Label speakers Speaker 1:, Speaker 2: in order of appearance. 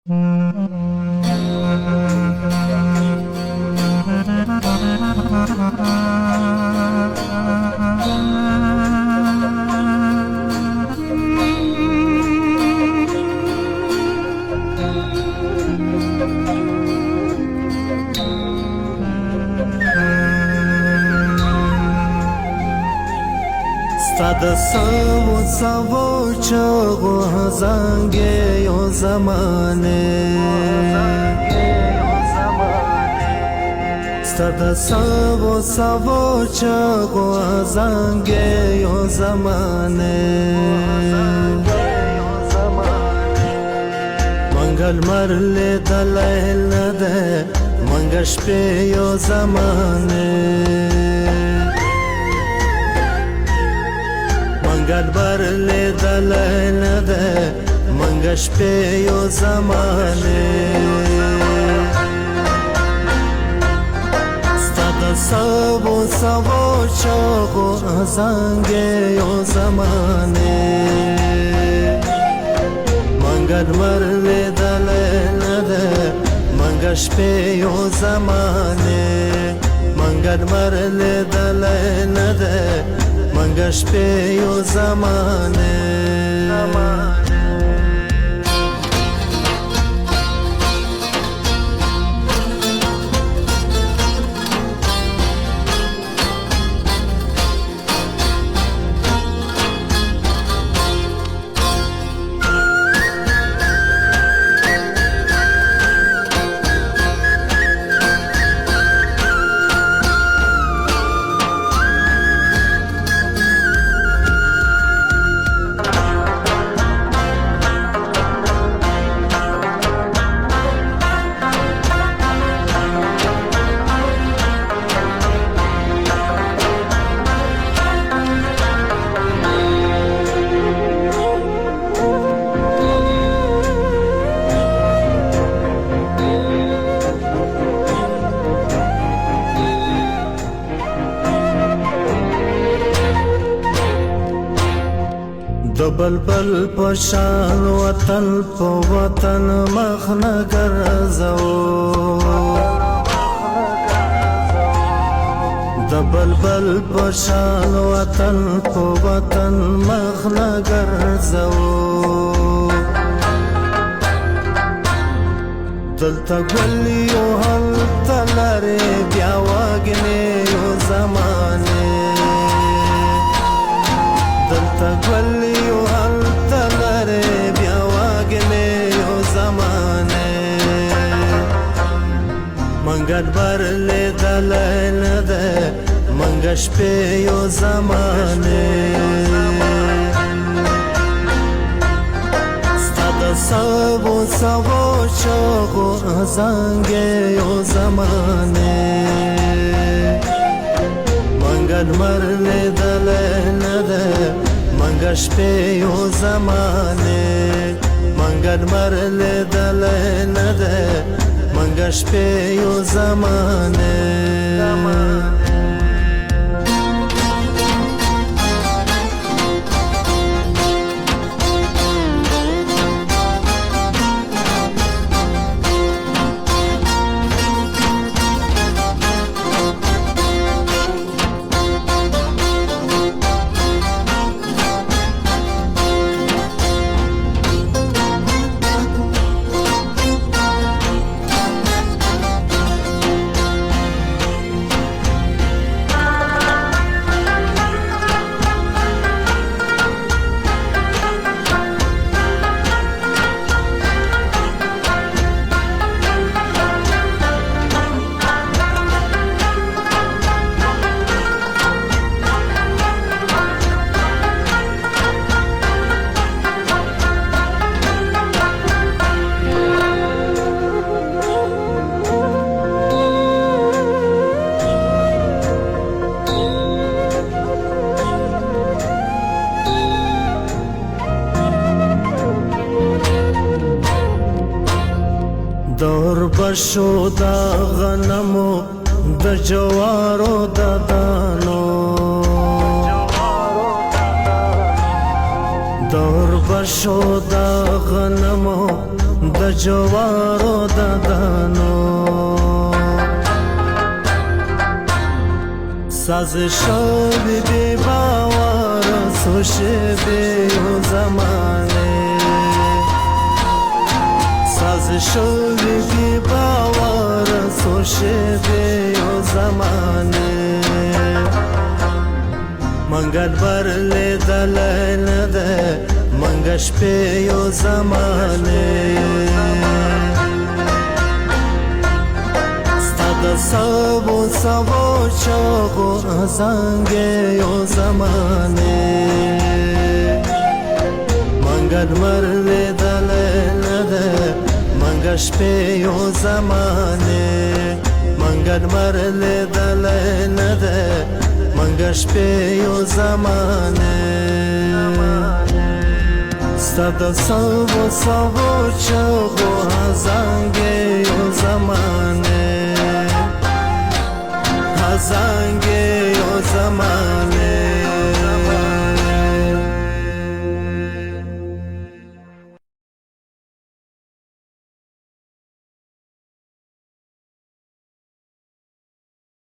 Speaker 1: Stada samo savočago zange yo zamane Stada samo savočago zange yo zamane Mangal marle dalail nade Mangash pe yo zamane Mangal barle dalail nade Mangash pe yo zamane Stada savo chago azange yo zamane Mangal marle dalail nade Mangash pe yo zamane Mangal marle dalail nade Mangash pe yo zamane بلبل پشان وطن په وطن مخ نه ګرځو د بلبل پشان وطن په وطن مخ نه ګرځو دلته ګل یو هلته لرې بیا وږمې یو زمانې دلته ګل یو هلته لرې بیا وږمې یو زمانې منګل برلې دلی نه دی منګه شپې یو زمانې ستا د سبو چغو زنګې یو زمانې منګل مرلې دلی نه دی منګه شپې یو زمانې منګل مرلې دلی نه دی منګه شپې یو زمانې دور بشو دا غنمو د جوارو د دانو دور بشو دا غنمو د جوارو د دانو ساز شوی بی باور سوشه بیو زمانه ساز شوی بی باور سوشه بیو زمانه منگل برلی دلین ده منگش بیو زمانه سبو سبو چاگو ازانگه یو زمانه منگل مرلی دلی نده منگش پی یو زمانه منگل مرلی دلی نده منگش پی یو زمانه ستا سبو سبو چاگو ازانگه یو زمانه زنگ و زمان